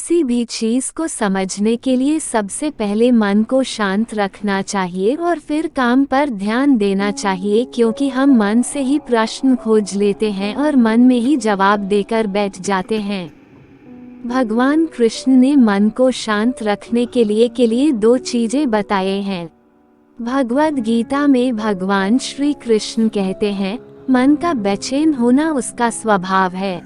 किसी भी चीज को समझने के लिए सबसे पहले मन को शांत रखना चाहिए और फिर काम पर ध्यान देना चाहिए, क्योंकि हम मन से ही प्रश्न खोज लेते हैं और मन में ही जवाब देकर बैठ जाते हैं। भगवान कृष्ण ने मन को शांत रखने के लिए दो चीजें बताए हैं। भगवद गीता में भगवान श्री कृष्ण कहते हैं, मन का बेचैन होना उसका स्वभाव है।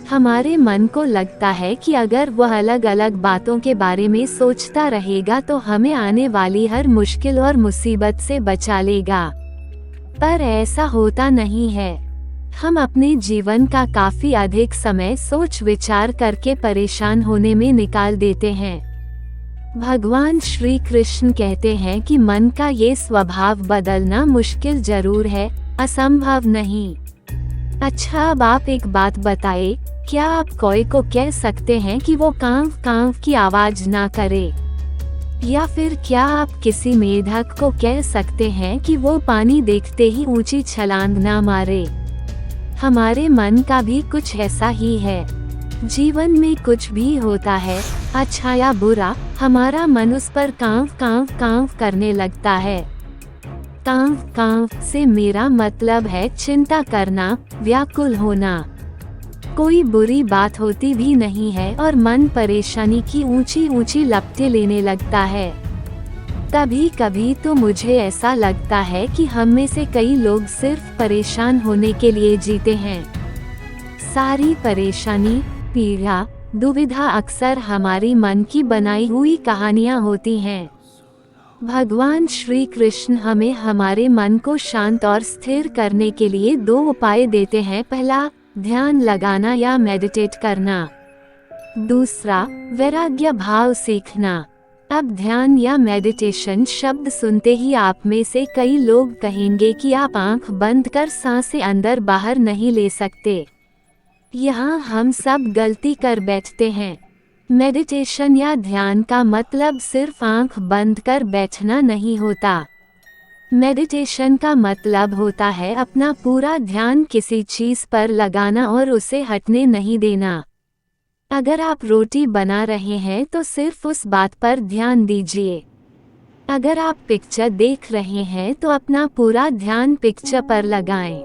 हमारे मन को लगता है कि अगर वह अलग अलग बातों के बारे में सोचता रहेगा तो हमें आने वाली हर मुश्किल और मुसीबत से बचा लेगा, पर ऐसा होता नहीं है। हम अपने जीवन का काफी अधिक समय सोच विचार करके परेशान होने में निकाल देते हैं। भगवान श्री कृष्ण कहते हैं कि मन का ये स्वभाव बदलना मुश्किल जरूर है, असंभव नहीं। अच्छा, अब आप एक बात बताएं, क्या आप कौवे को कह सकते हैं कि वो कांव कांव की आवाज ना करे? या फिर क्या आप किसी मेढक को कह सकते हैं कि वो पानी देखते ही ऊंची छलांग ना मारे? हमारे मन का भी कुछ ऐसा ही है। जीवन में कुछ भी होता है, अच्छा या बुरा, हमारा मन उस पर कांव कांव कांव करने लगता है। कांव कांव से मेरा मतलब है चिंता करना, व्याकुल होना। कोई बुरी बात होती भी नहीं है और मन परेशानी की ऊंची ऊंची लपटें लेने लगता है। कभी कभी तो मुझे ऐसा लगता है कि हम में से कई लोग सिर्फ परेशान होने के लिए जीते हैं। सारी परेशानी, पीड़ा, दुविधा अक्सर हमारी मन की बनाई हुई कहानियां होती हैं। भगवान श्री कृष्ण हमें हमारे मन को शांत और स्थिर करने के लिए दो उपाय देते हैं। पहला, ध्यान लगाना या मेडिटेट करना। दूसरा, वैराग्य भाव सीखना। अब ध्यान या मेडिटेशन शब्द सुनते ही आप में से कई लोग कहेंगे कि आप आंख बंद कर सांसें अंदर बाहर नहीं ले सकते। यहाँ हम सब गलती कर बैठते हैं। मेडिटेशन या ध्यान का मतलब सिर्फ आंख बंद कर बैठना नहीं होता। मेडिटेशन का मतलब होता है अपना पूरा ध्यान किसी चीज पर लगाना और उसे हटने नहीं देना। अगर आप रोटी बना रहे हैं तो सिर्फ उस बात पर ध्यान दीजिए। अगर आप पिक्चर देख रहे हैं तो अपना पूरा ध्यान पिक्चर पर लगाएं।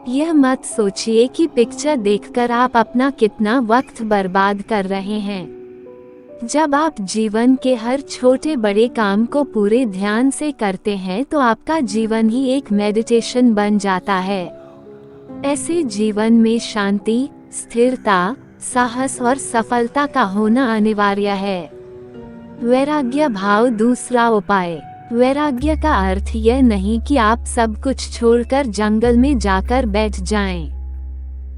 यह मत सोचिए कि पिक्चर देखकर आप अपना कितना वक्त बर्बाद कर रहे हैं। जब आप जीवन के हर छोटे बड़े काम को पूरे ध्यान से करते हैं तो आपका जीवन ही एक मेडिटेशन बन जाता है। ऐसे जीवन में शांति, स्थिरता, साहस और सफलता का होना अनिवार्य है। वैराग्य भाव दूसरा उपाय। वैराग्य का अर्थ यह नहीं कि आप सब कुछ छोड़कर जंगल में जाकर बैठ जाएं।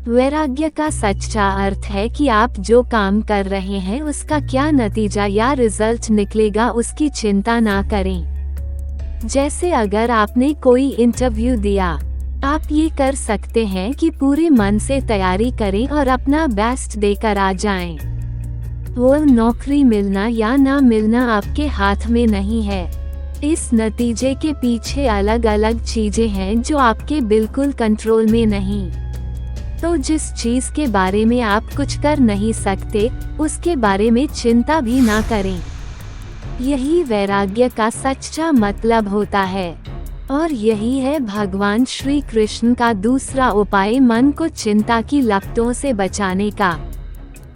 वैराग्य का सच्चा अर्थ है कि आप जो काम कर रहे हैं उसका क्या नतीजा या रिजल्ट निकलेगा उसकी चिंता ना करें। जैसे अगर आपने कोई इंटरव्यू दिया, आप ये कर सकते हैं कि पूरे मन से तैयारी करें और अपना बेस्ट देकर आ जाएं। वो नौकरी मिलना या ना मिलना आपके हाथ में नहीं है। इस नतीजे के पीछे अलग अलग चीजें हैं जो आपके बिल्कुल कंट्रोल में नहीं। तो जिस चीज के बारे में आप कुछ कर नहीं सकते, उसके बारे में चिंता भी ना करें। यही वैराग्य का सच्चा मतलब होता है। और यही है भगवान श्री कृष्ण का दूसरा उपाय मन को चिंता की लपटों से बचाने का।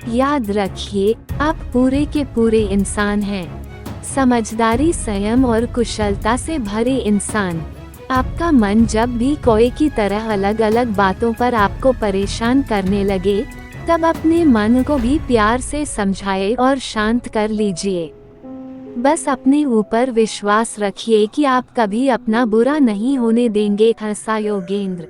याद रखिए, आप पूरे के पूरे इंसान हैं। समझदारी, संयम और कुशलता से भरे इंसान। आपका मन जब भी कौवे की तरह अलग अलग बातों पर आपको परेशान करने लगे, तब अपने मन को भी प्यार से समझाए और शांत कर लीजिए। बस अपने ऊपर विश्वास रखिए कि आप कभी अपना बुरा नहीं होने देंगे। हंसा योगेंद्र।